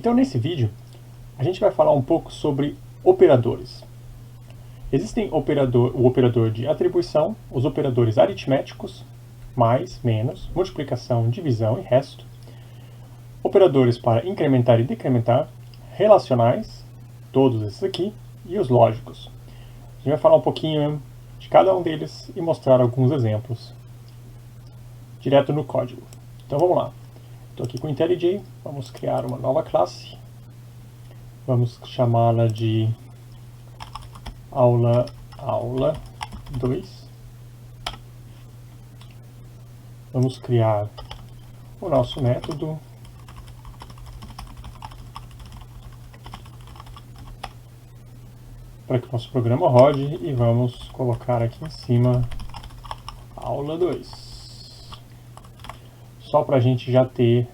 Então, nesse vídeo, a gente vai falar um pouco sobre operadores. Existem o operador de atribuição, os operadores aritméticos, mais, menos, multiplicação, divisão e resto, operadores para incrementar e decrementar, relacionais, todos esses aqui, e os lógicos. A gente vai falar um pouquinho de cada um deles e mostrar alguns exemplos direto no código. Então vamos lá. Estou aqui com o IntelliJ, vamos criar uma nova classe. Vamos chamá-la de aula 2. Vamos criar o nosso método. Para que o nosso programa rode e vamos colocar aqui em cima aula 2. Só para a gente já ter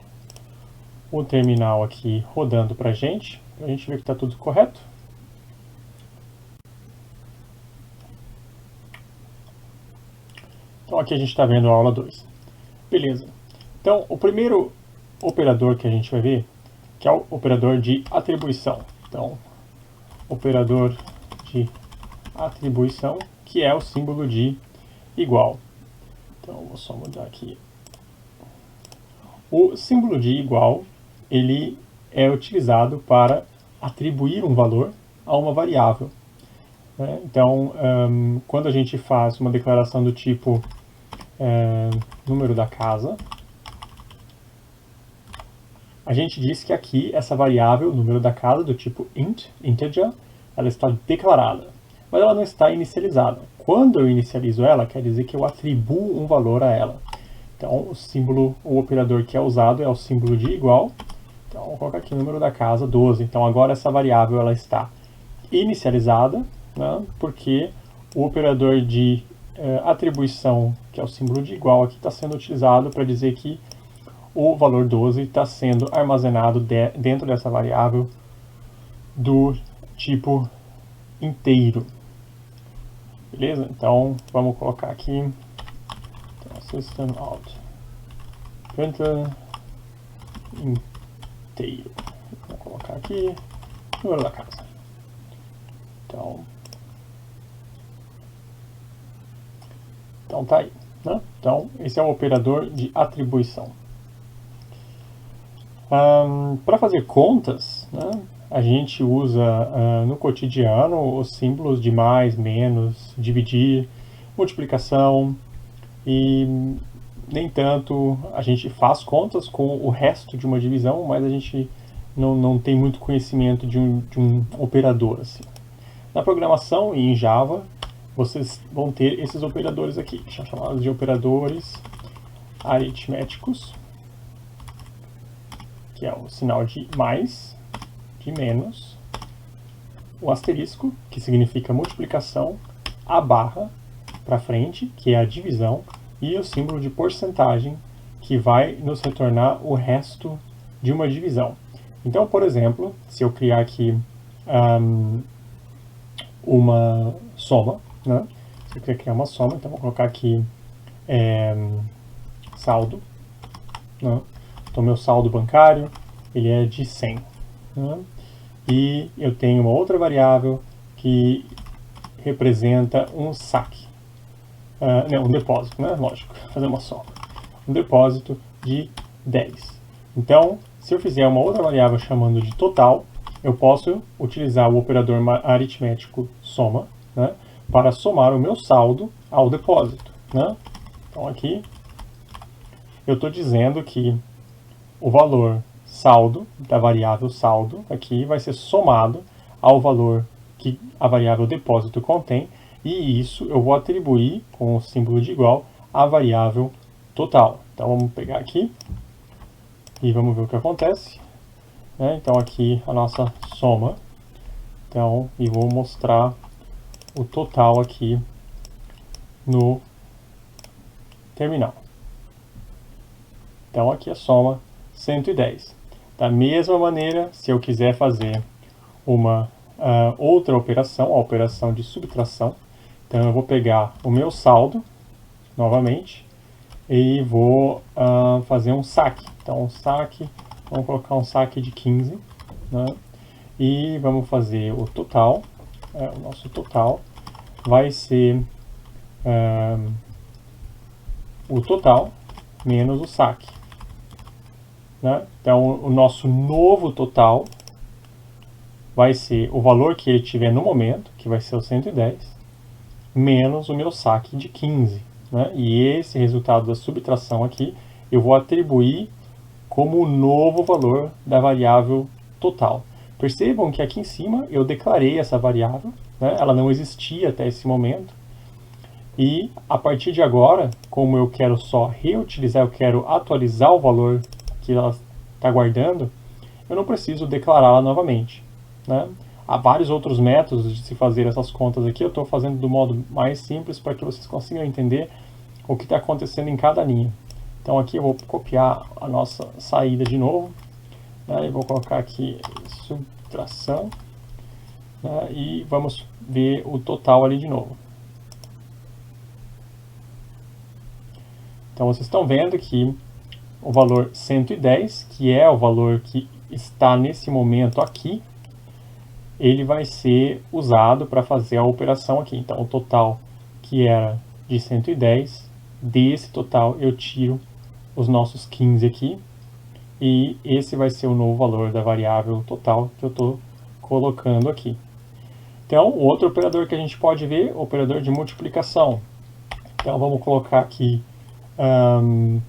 o terminal aqui rodando para a gente ver que está tudo correto. Então aqui a gente está vendo a aula 2. Beleza. Então o primeiro operador que a gente vai ver, que é o operador de atribuição. Então, operador de atribuição, que é o símbolo de igual. Então vou só mudar aqui. O símbolo de igual, ele é utilizado para atribuir um valor a uma variável. Então, quando a gente faz uma declaração do tipo número da casa, a gente diz que aqui essa variável, número da casa, do tipo int, integer, ela está declarada, mas ela não está inicializada. Quando eu inicializo ela, quer dizer que eu atribuo um valor a ela. Então, o operador que é usado é o símbolo de igual. Então, vou colocar aqui o número da casa, 12. Então, agora essa variável ela está inicializada, né, porque o operador de atribuição, que é o símbolo de igual, aqui está sendo utilizado para dizer que o valor 12 está sendo armazenado dentro dessa variável do tipo inteiro. Beleza? Então, vamos colocar aqui então, system out println inteiro. Vou colocar aqui número da casa. Então tá aí, né? Então esse é o operador de atribuição. Para fazer contas, né, a gente usa no cotidiano os símbolos de mais, menos, dividir, multiplicação e nem tanto a gente faz contas com o resto de uma divisão, mas a gente não tem muito conhecimento de um operador assim. Na programação e em Java, vocês vão ter esses operadores aqui, que são chamados de operadores aritméticos, que é o sinal de mais, de menos, o asterisco, que significa multiplicação, a barra para frente, que é a divisão, e o símbolo de porcentagem, que vai nos retornar o resto de uma divisão. Então, por exemplo, se eu criar aqui uma soma, né? Se eu quiser criar uma soma, então vou colocar aqui saldo, né? Então meu saldo bancário ele é de 100, né? E eu tenho uma outra variável que representa um saque, um depósito, né? Lógico, fazer uma soma, um depósito de 10. Então, se eu fizer uma outra variável chamando de total, eu posso utilizar o operador aritmético soma, né, para somar o meu saldo ao depósito, né? Então aqui eu estou dizendo que o valor saldo da variável saldo aqui vai ser somado ao valor que a variável depósito contém, e isso eu vou atribuir com o símbolo de igual à variável total. Então vamos pegar aqui e vamos ver o que acontece. Então aqui a nossa soma, então, e vou mostrar o total aqui no terminal. Então aqui a soma 110. Da mesma maneira, se eu quiser fazer uma outra operação, a operação de subtração, então eu vou pegar o meu saldo novamente e vou fazer um saque. Então um saque, vamos colocar um saque de 15, né? E vamos fazer o total. O nosso total vai ser o total menos o saque, né? Então, o nosso novo total vai ser o valor que ele tiver no momento, que vai ser o 110, menos o meu saque de 15. Né? E esse resultado da subtração aqui, eu vou atribuir como o novo valor da variável total. Percebam que aqui em cima eu declarei essa variável, né? Ela não existia até esse momento. E a partir de agora, como eu quero só reutilizar, eu quero atualizar o valor que ela está guardando, eu não preciso declará-la novamente, né? Há vários outros métodos de se fazer essas contas aqui, eu estou fazendo do modo mais simples para que vocês consigam entender o que está acontecendo em cada linha. Então aqui eu vou copiar a nossa saída de novo, né? E vou colocar aqui subtração, né? E vamos ver o total ali de novo. Então vocês estão vendo que o valor 110, que é o valor que está nesse momento aqui, ele vai ser usado para fazer a operação aqui. Então o total que era de 110, desse total eu tiro os nossos 15 aqui, e esse vai ser o novo valor da variável total que eu estou colocando aqui. Então, o outro operador que a gente pode ver, o operador de multiplicação. Então vamos colocar aqui,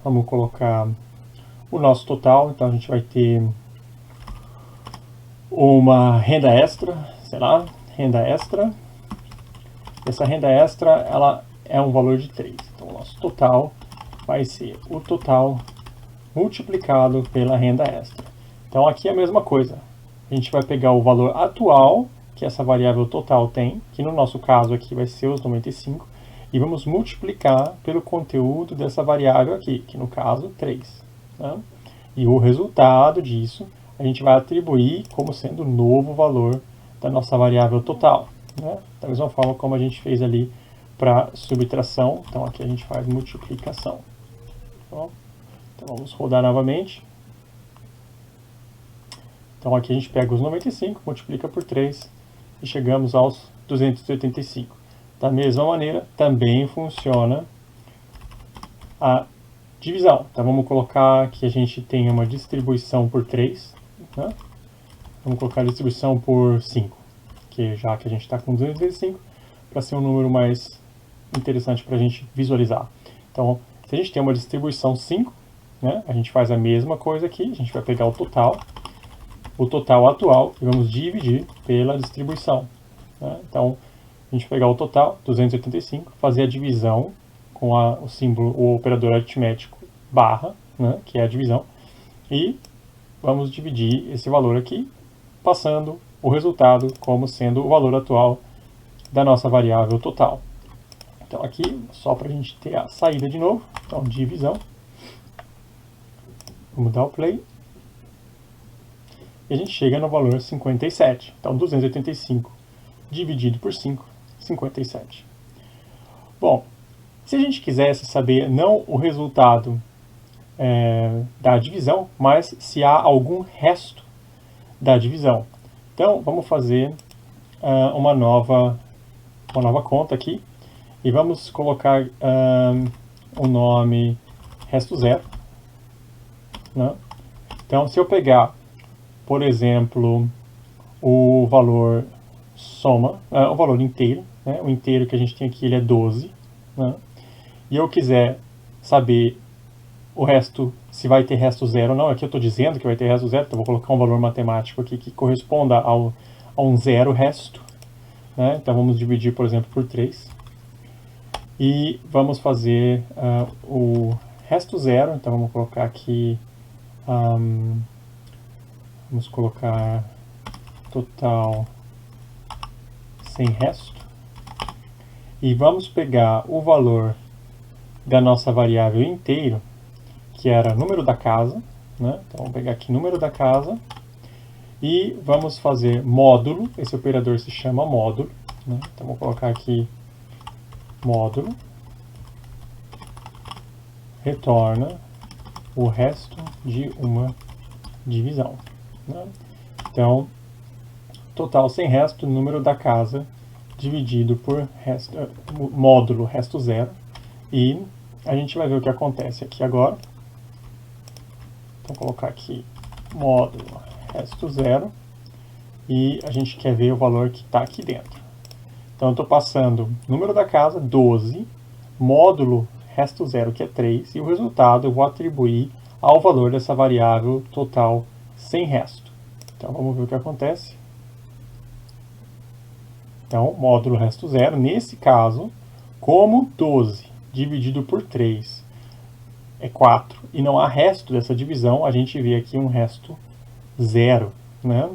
vamos colocar o nosso total. Então a gente vai ter uma renda extra, sei lá, renda extra. Essa renda extra, ela é um valor de 3. Então o nosso total vai ser o total multiplicado pela renda extra. Então aqui é a mesma coisa. A gente vai pegar o valor atual que essa variável total tem, que no nosso caso aqui vai ser os 95, e vamos multiplicar pelo conteúdo dessa variável aqui, que no caso 3. Né? E o resultado disso a gente vai atribuir como sendo o novo valor da nossa variável total. Né? Da mesma forma como a gente fez ali para subtração, então aqui a gente faz multiplicação. Então vamos rodar novamente. Então aqui a gente pega os 95, multiplica por 3 e chegamos aos 285. Da mesma maneira, também funciona a divisão. Então vamos colocar que a gente tem uma distribuição por 3. Né? Vamos colocar a distribuição por 5, já que a gente está com 285, para ser um número mais interessante para a gente visualizar. Então, se a gente tem uma distribuição 5, né, a gente faz a mesma coisa aqui, a gente vai pegar o total atual, e vamos dividir pela distribuição. Né? Então, a gente pegar o total, 285, fazer a divisão com o símbolo, o operador aritmético barra, né, que é a divisão, e vamos dividir esse valor aqui, passando o resultado como sendo o valor atual da nossa variável total. Então aqui, só para a gente ter a saída de novo, então divisão, vamos dar o play, e a gente chega no valor 57. Então 285 dividido por 5, 57. Bom, se a gente quisesse saber não o resultado da divisão, mas se há algum resto da divisão. Então vamos fazer uma nova conta aqui e vamos colocar o nome resto zero. Né? Então se eu pegar, por exemplo, o valor soma, o valor inteiro, né? O inteiro que a gente tem aqui ele é 12, né? E eu quiser saber o resto, se vai ter resto zero ou não, aqui eu estou dizendo que vai ter resto zero, então vou colocar um valor matemático aqui que corresponda a um zero resto. Né? Então vamos dividir, por exemplo, por 3. E vamos fazer o resto zero, então vamos colocar aqui, vamos colocar total sem resto. E vamos pegar o valor da nossa variável inteiro, que era número da casa, né? Então vamos pegar aqui número da casa e vamos fazer módulo, esse operador se chama módulo, né? Então vou colocar aqui módulo, retorna o resto de uma divisão. Né? Então, total sem resto, número da casa dividido por resto, módulo resto zero. E a gente vai ver o que acontece aqui agora. Então, vou colocar aqui módulo resto zero. E a gente quer ver o valor que está aqui dentro. Então, eu estou passando número da casa, 12, módulo resto zero, que é 3, e o resultado eu vou atribuir ao valor dessa variável total sem resto. Então, vamos ver o que acontece. Então, módulo resto zero, nesse caso, como 12 dividido por 3 é 4, e não há resto dessa divisão, a gente vê aqui um resto zero, né?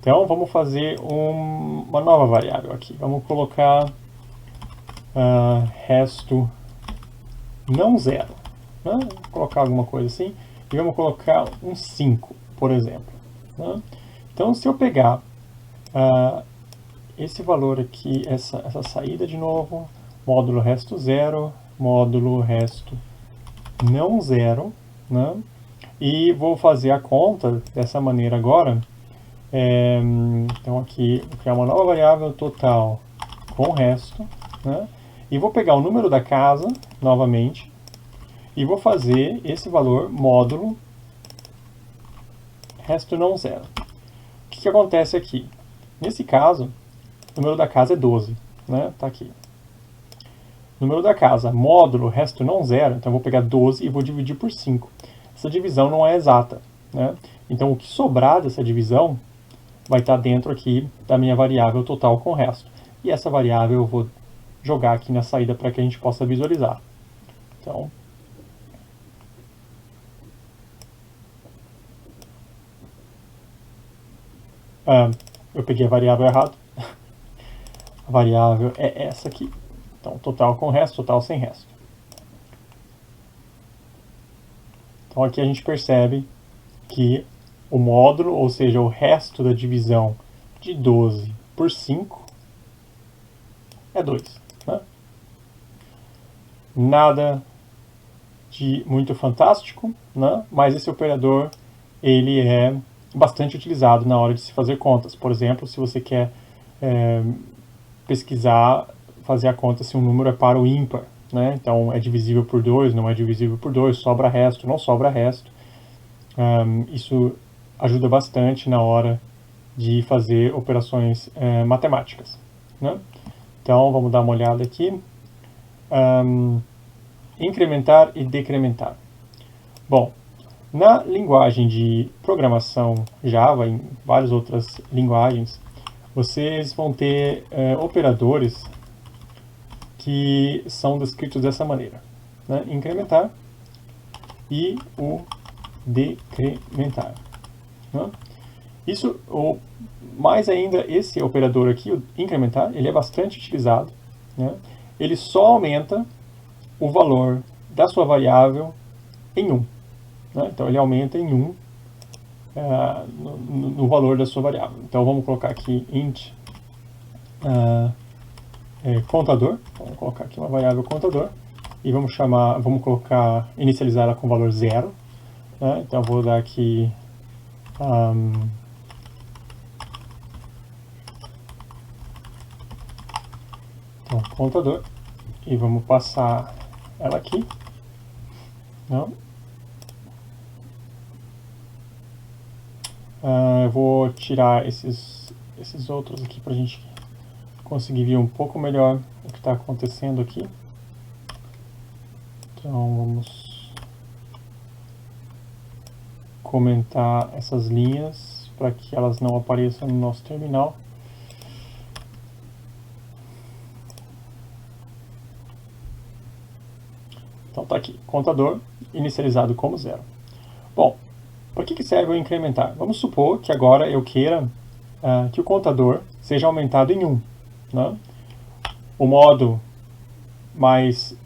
Então, vamos fazer uma nova variável aqui. Vamos colocar resto não zero, né? Vou colocar alguma coisa assim, e vamos colocar um 5, por exemplo, né? Então, se eu pegar esse valor aqui, essa saída de novo, módulo resto zero, módulo resto não zero, né? E vou fazer a conta dessa maneira agora. Então aqui, vou criar uma nova variável total com resto, né? E vou pegar o número da casa, novamente, e vou fazer esse valor módulo resto não zero. O que acontece aqui? Nesse caso, o número da casa é 12, né? Tá aqui. Número da casa, módulo resto não zero, então eu vou pegar 12 e vou dividir por 5. Essa divisão não é exata, né? Então o que sobrar dessa divisão vai estar dentro aqui da minha variável total com resto. E essa variável eu vou jogar aqui na saída para que a gente possa visualizar. Então, eu peguei a variável errada. A variável é essa aqui. Então, total com resto, total sem resto. Então, aqui a gente percebe que o módulo, ou seja, o resto da divisão de 12 por 5 é 2. Né? Nada de muito fantástico, né? Mas esse operador ele é bastante utilizado na hora de se fazer contas. Por exemplo, se você quer pesquisar, fazer a conta se um número é par ou ímpar, né? Então é divisível por 2, não é divisível por 2, sobra resto, não sobra resto. Isso ajuda bastante na hora de fazer operações matemáticas, né? Então vamos dar uma olhada aqui. Incrementar e decrementar. Bom, na linguagem de programação Java, em várias outras linguagens, vocês vão ter operadores que são descritos dessa maneira, né? Incrementar e o decrementar, né? Isso, ou mais ainda, esse operador aqui, o incrementar, ele é bastante utilizado, né? Ele só aumenta o valor da sua variável em 1, né? Então ele aumenta em 1 no valor da sua variável. Então vamos colocar aqui int contador. Vamos colocar aqui uma variável contador e vamos inicializar ela com valor 0, né? Então vou dar aqui contador e vamos passar ela aqui. Não? Eu vou tirar esses outros aqui para a gente conseguir ver um pouco melhor o que está acontecendo aqui. Então vamos comentar essas linhas para que elas não apareçam no nosso terminal. Então tá aqui, contador inicializado como 0. Bom, para que serve o incrementar? Vamos supor que agora eu queira que o contador seja aumentado em 1. Né? O modo mais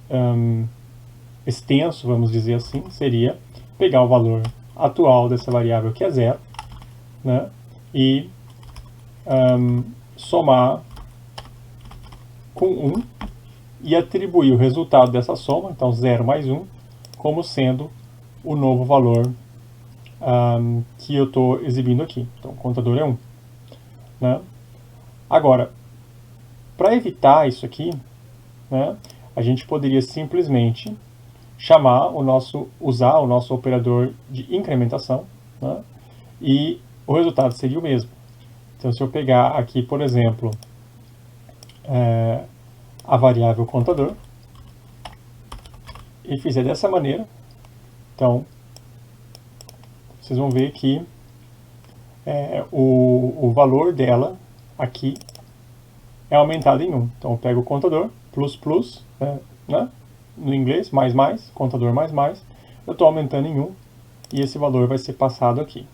extenso, vamos dizer assim, seria pegar o valor atual dessa variável, que é 0, né? E somar com 1 e atribuir o resultado dessa soma, então 0 mais 1, como sendo o novo valor que eu estou exibindo aqui. Então, o contador é 1. Né? Agora, para evitar isso aqui, né, a gente poderia simplesmente usar o nosso operador de incrementação, né, e o resultado seria o mesmo. Então, se eu pegar aqui, por exemplo, a variável contador e fizer dessa maneira, então vocês vão ver que o valor dela aqui é aumentado em 1. Então eu pego o contador, plus, né? No inglês, mais, contador mais, eu estou aumentando em 1 e esse valor vai ser passado aqui.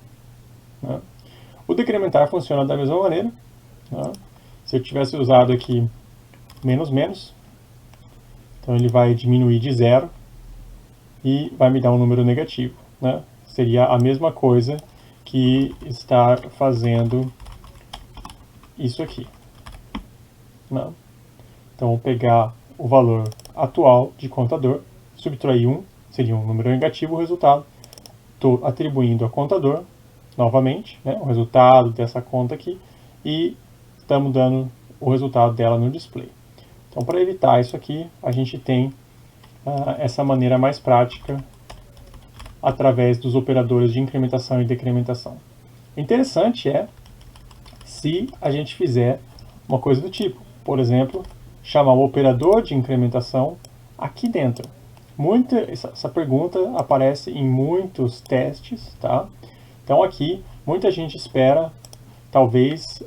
Né? O decrementar funciona da mesma maneira. Né? Se eu tivesse usado aqui menos, então ele vai diminuir de 0 e vai me dar um número negativo. Né? Seria a mesma coisa que estar fazendo isso aqui. Né? Então, vou pegar o valor atual de contador, subtrair 1, seria um número negativo, o resultado. Estou atribuindo a contador, novamente, né, o resultado dessa conta aqui, e estamos dando o resultado dela no display. Então, para evitar isso aqui, a gente tem essa maneira mais prática através dos operadores de incrementação e decrementação. O interessante é se a gente fizer uma coisa do tipo, por exemplo, chamar o operador de incrementação aqui dentro. Essa pergunta aparece em muitos testes, tá? Então aqui, muita gente espera, talvez,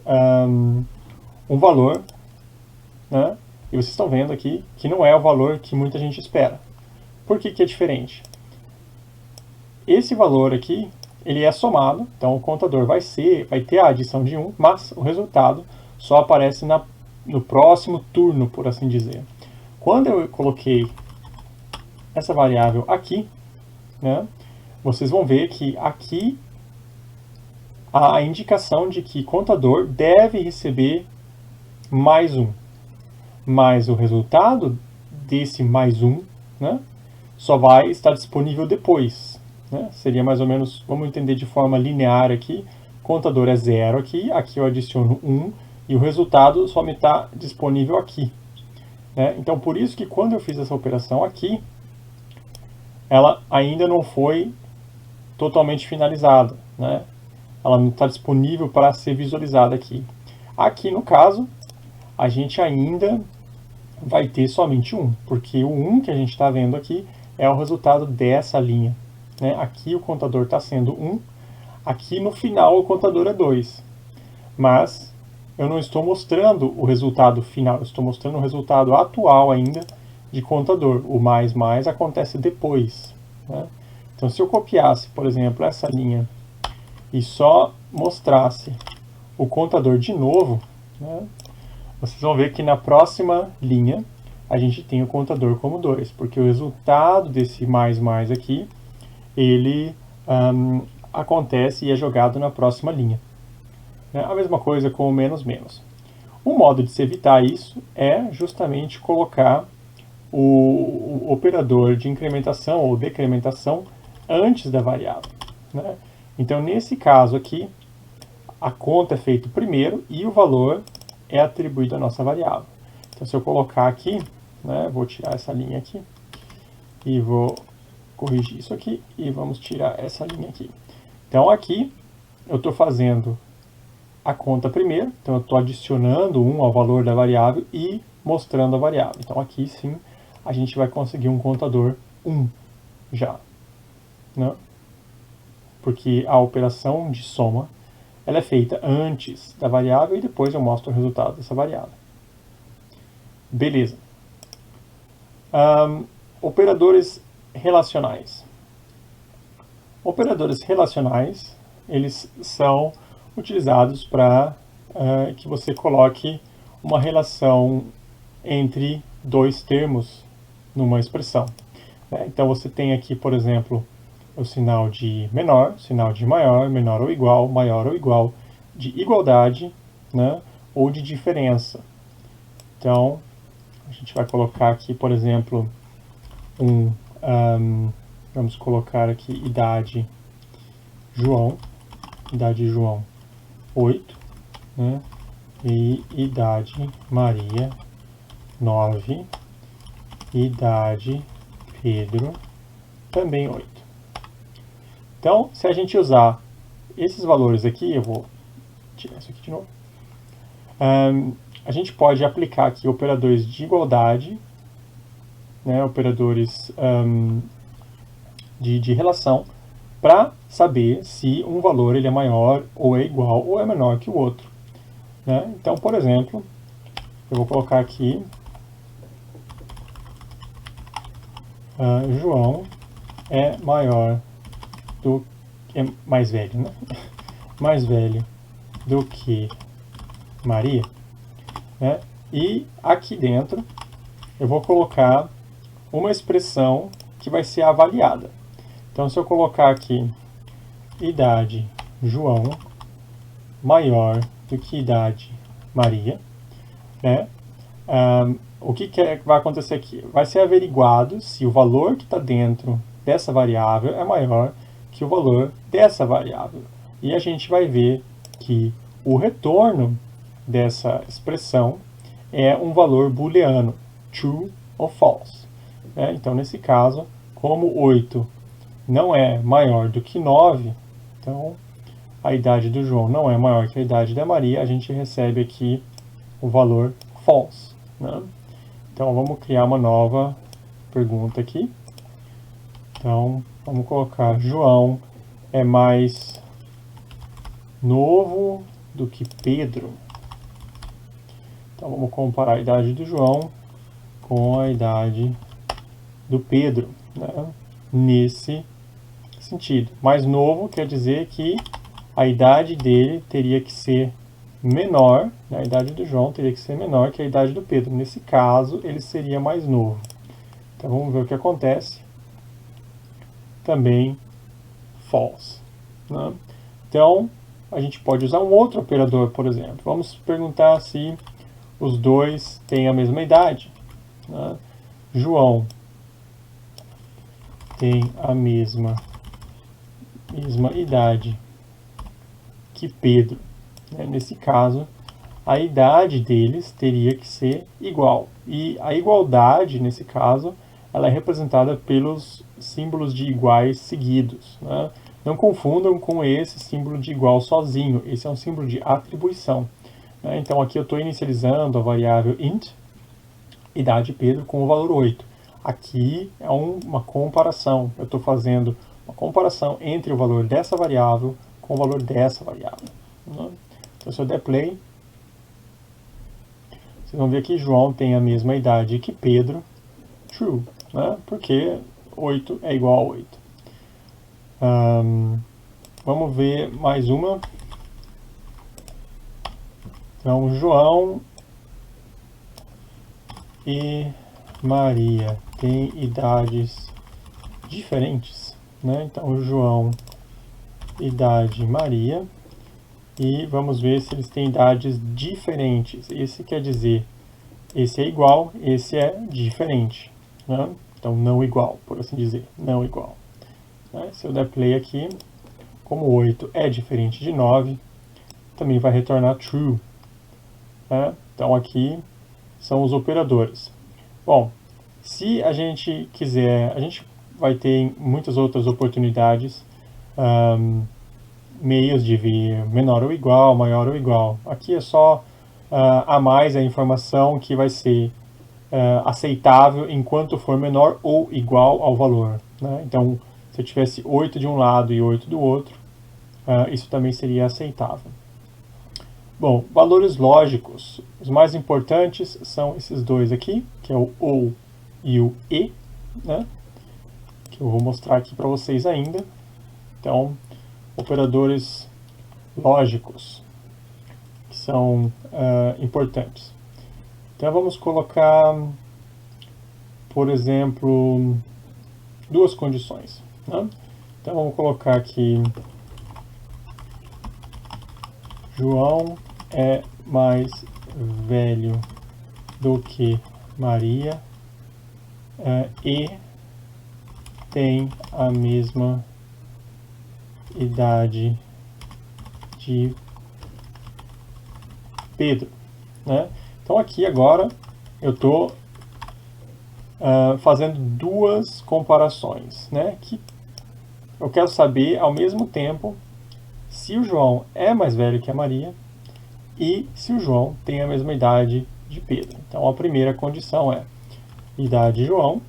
um valor, né? E vocês estão vendo aqui que não é o valor que muita gente espera. Por que é diferente? Esse valor aqui, ele é somado, então o contador vai ter a adição de 1, mas o resultado só aparece no próximo turno, por assim dizer. Quando eu coloquei essa variável aqui, né, vocês vão ver que aqui há a indicação de que contador deve receber mais 1. Mas o resultado desse mais 1, né, só vai estar disponível depois. Né? Seria mais ou menos, vamos entender de forma linear aqui, contador é 0 aqui, aqui eu adiciono 1, e o resultado só me está disponível aqui. Né? Então, por isso que quando eu fiz essa operação aqui, ela ainda não foi totalmente finalizada. Né? Ela não está disponível para ser visualizada aqui. Aqui, no caso, a gente ainda vai ter somente 1, porque o 1 que a gente está vendo aqui é o resultado dessa linha. Né? Aqui o contador está sendo 1, aqui no final o contador é 2. Mas eu não estou mostrando o resultado final, eu estou mostrando o resultado atual ainda de contador. O mais acontece depois. Né? Então, se eu copiasse, por exemplo, essa linha e só mostrasse o contador de novo, né, vocês vão ver que na próxima linha a gente tem o contador como 2, porque o resultado desse mais aqui, ele acontece e é jogado na próxima linha. A mesma coisa com o menos. Um modo de se evitar isso é justamente colocar o operador de incrementação ou decrementação antes da variável. Né? Então, nesse caso aqui, a conta é feita primeiro e o valor é atribuído à nossa variável. Então, se eu colocar aqui, né, vou tirar essa linha aqui e vou corrigir isso aqui e vamos tirar essa linha aqui. Então, aqui eu estou fazendo a conta primeiro, então eu estou adicionando 1 ao valor da variável e mostrando a variável. Então, aqui sim, a gente vai conseguir um contador 1 já. Né? Porque a operação de soma ela é feita antes da variável e depois eu mostro o resultado dessa variável. Beleza. Operadores relacionais. Operadores relacionais, eles são utilizados para que você coloque uma relação entre dois termos numa expressão. Então você tem aqui, por exemplo, o sinal de menor, sinal de maior, menor ou igual, maior ou igual, de igualdade, né, ou de diferença. Então, a gente vai colocar aqui, por exemplo, vamos colocar aqui idade João, idade de João 8, né? E idade Maria 9, idade Pedro também 8. Então, se a gente usar esses valores aqui, eu vou tirar isso aqui de novo, a gente pode aplicar aqui operadores de igualdade, né, operadores de relação, para saber se um valor ele é maior ou é igual ou é menor que o outro, né? Então, por exemplo, eu vou colocar aqui João é maior do que, é mais velho, né? Mais velho do que Maria, né? E aqui dentro eu vou colocar uma expressão que vai ser avaliada. Então, se eu colocar aqui idade João maior do que idade Maria, né? O que vai acontecer aqui? Vai ser averiguado se o valor que está dentro dessa variável é maior que o valor dessa variável. E a gente vai ver que o retorno dessa expressão é um valor booleano, true ou false. Então, nesse caso, como 8 não é maior do que 9, então a idade do João não é maior que a idade da Maria, a gente recebe aqui o valor false, né? Então, vamos criar uma nova pergunta aqui. Então, vamos colocar João é mais novo do que Pedro. Então, vamos comparar a idade do João com a idade do Pedro, né? Nesse sentido. Mais novo quer dizer que a idade dele teria que ser menor, né? A idade do João teria que ser menor que a idade do Pedro. Nesse caso, ele seria mais novo. Então, vamos ver o que acontece. Também false, né? Então, a gente pode usar um outro operador, por exemplo. Vamos perguntar se os dois têm a mesma idade, né? João tem a mesma idade que Pedro, né? Nesse caso, a idade deles teria que ser igual. E a igualdade, nesse caso, ela é representada pelos símbolos de iguais seguidos, né? Não confundam com esse símbolo de igual sozinho. Esse é um símbolo de atribuição, né? Então, aqui eu estou inicializando a variável int, idade Pedro, com o valor 8. Aqui é uma comparação. Eu estou fazendo uma comparação entre o valor dessa variável com o valor dessa variável, né? Então, se eu der play, vocês vão ver que João tem a mesma idade que Pedro, true, né? Porque 8 é igual a 8. Vamos ver mais uma. Então, João e Maria têm idades diferentes, né? Então, João, idade Maria, e vamos ver se eles têm idades diferentes. Esse quer dizer, esse é igual, esse é diferente, né? Então, não igual, por assim dizer, não igual. Se eu der play aqui, como 8 é diferente de 9, também vai retornar true, né? Então, aqui são os operadores. Bom, se a gente quiser, a gente vai ter muitas outras oportunidades, meios de ver menor ou igual, maior ou igual. Aqui é só a mais a informação que vai ser aceitável enquanto for menor ou igual ao valor, né? Então, se eu tivesse 8 de um lado e 8 do outro, isso também seria aceitável. Bom, valores lógicos. Os mais importantes são esses dois aqui, que é o ou e o e, né? Que eu vou mostrar aqui para vocês ainda. Então, operadores lógicos que são importantes. Então, vamos colocar, por exemplo, duas condições, né? Então, vamos colocar aqui João é mais velho do que Maria e tem a mesma idade de Pedro, né? Então aqui agora eu estou fazendo duas comparações, né? Que eu quero saber ao mesmo tempo se o João é mais velho que a Maria e se o João tem a mesma idade de Pedro. Então a primeira condição é idade de João.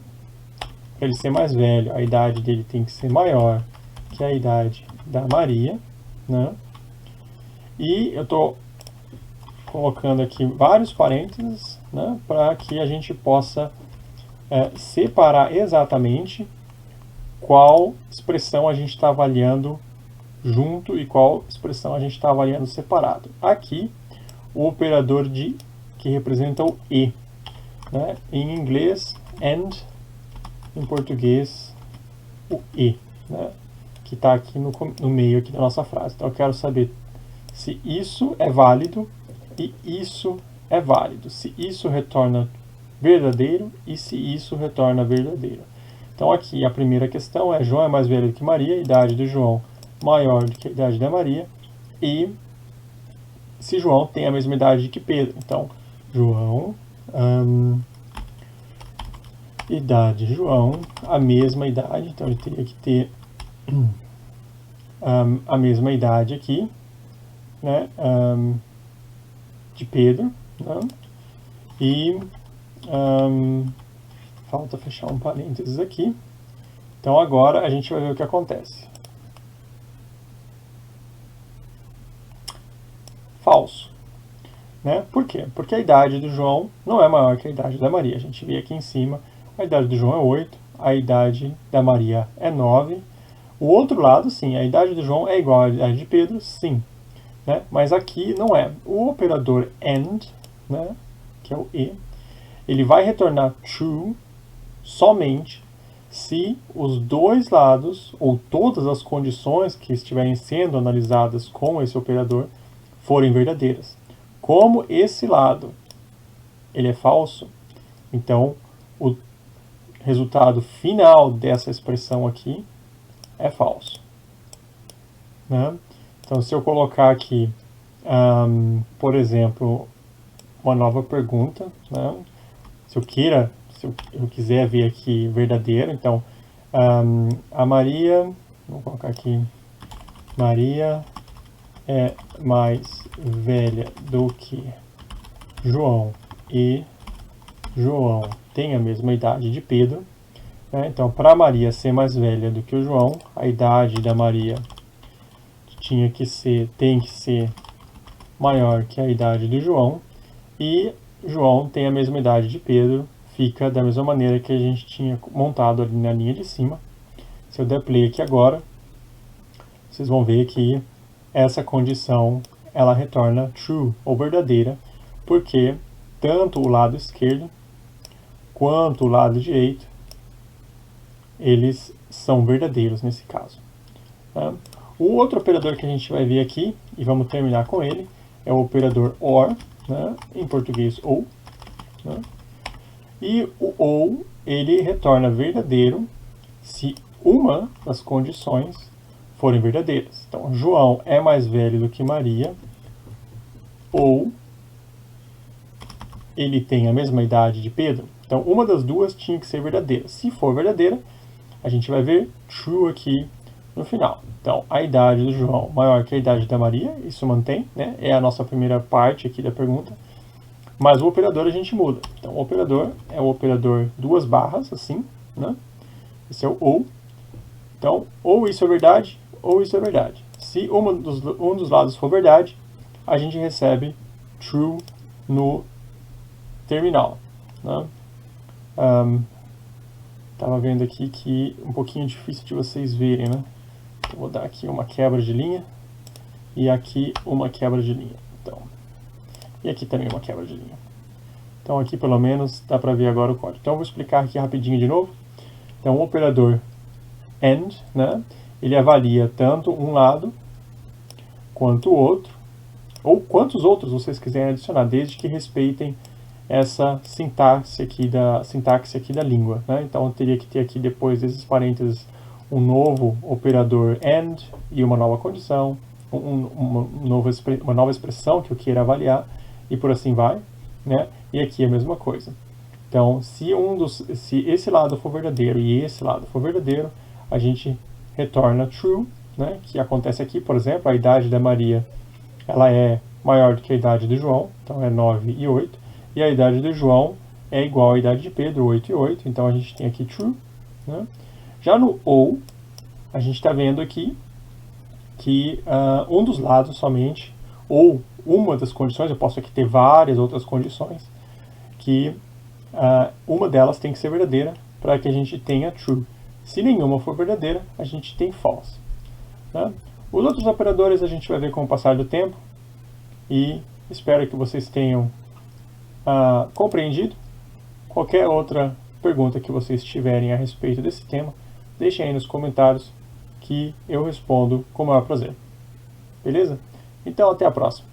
Para ele ser mais velho, a idade dele tem que ser maior que a idade da Maria, né? E eu estou colocando aqui vários parênteses, né, para que a gente possa separar exatamente qual expressão a gente está avaliando junto e qual expressão a gente está avaliando separado. Aqui, o operador de, que representa o e, né? Em inglês, and, em português, o e, né? Que está aqui no meio aqui da nossa frase. Então eu quero saber se isso é válido e isso é válido, se isso retorna verdadeiro e se isso retorna verdadeiro. Então aqui a primeira questão é: João é mais velho do que Maria, a idade do João maior do que a idade da Maria, e se João tem a mesma idade que Pedro. Então João, idade de João, a mesma idade, então ele teria que ter a mesma idade aqui, né, de Pedro, né? E falta fechar um parênteses aqui. Então agora a gente vai ver o que acontece. Falso, né? Por quê? Porque a idade do João não é maior que a idade da Maria. A gente vê aqui em cima, a idade do João é 8, a idade da Maria é 9. O outro lado, sim, a idade do João é igual à idade de Pedro, sim. Né? Mas aqui não é. O operador AND, né, que é o E, ele vai retornar true somente se os dois lados, ou todas as condições que estiverem sendo analisadas com esse operador, forem verdadeiras. Como esse lado ele é falso, então o resultado final dessa expressão aqui é falso, né? Então, se eu colocar aqui, por exemplo, uma nova pergunta, né? Se eu quiser ver aqui verdadeiro, então, a Maria, vou colocar aqui, Maria é mais velha do que João e João tem a mesma idade de Pedro, né? Então, para Maria ser mais velha do que o João, a idade da Maria tem que ser maior que a idade do João, e João tem a mesma idade de Pedro, fica da mesma maneira que a gente tinha montado ali na linha de cima. Se eu der play aqui agora, vocês vão ver que essa condição ela retorna true, ou verdadeira, porque tanto o lado esquerdo quanto o lado direito eles são verdadeiros nesse caso, né? O outro operador que a gente vai ver aqui, e vamos terminar com ele, é o operador OR, né? Em português OU, né? E o OU, ele retorna verdadeiro se uma das condições forem verdadeiras. Então, João é mais velho do que Maria, ou ele tem a mesma idade de Pedro. Então, uma das duas tinha que ser verdadeira. Se for verdadeira, a gente vai ver true aqui no final. Então, a idade do João maior que a idade da Maria, isso mantém, né? É a nossa primeira parte aqui da pergunta. Mas o operador a gente muda. Então, o operador é o operador duas barras, assim, né? Esse é o ou. Então, ou isso é verdade, ou isso é verdade. Se um dos lados for verdade, a gente recebe true no terminal, né? Tava vendo aqui que um pouquinho difícil de vocês verem, né? Eu vou dar aqui uma quebra de linha e aqui uma quebra de linha. Então, e aqui também uma quebra de linha. Então aqui pelo menos dá para ver agora o código. Então eu vou explicar aqui rapidinho de novo. Então o operador AND, né? Ele avalia tanto um lado quanto o outro, ou quantos outros vocês quiserem adicionar, desde que respeitem essa sintaxe aqui da língua, né? Então eu teria que ter aqui depois desses parênteses um novo operador AND e uma nova condição, uma nova expressão que eu queira avaliar, e por assim vai, né? E aqui é a mesma coisa. Então, se esse lado for verdadeiro e esse lado for verdadeiro, a gente retorna true, né? Que acontece aqui, por exemplo, a idade da Maria, ela é maior do que a idade do João, então é 9 e 8, e a idade do João é igual à idade de Pedro, 8 e 8, então a gente tem aqui true, né? Já no ou, a gente está vendo aqui que um dos lados somente, ou uma das condições, eu posso aqui ter várias outras condições, que uma delas tem que ser verdadeira para que a gente tenha true. Se nenhuma for verdadeira, a gente tem false. Né? Os outros operadores a gente vai ver com o passar do tempo, e espero que vocês tenham compreendido. Qualquer outra pergunta que vocês tiverem a respeito desse tema, deixem aí nos comentários que eu respondo com o maior prazer. Beleza? Então até a próxima.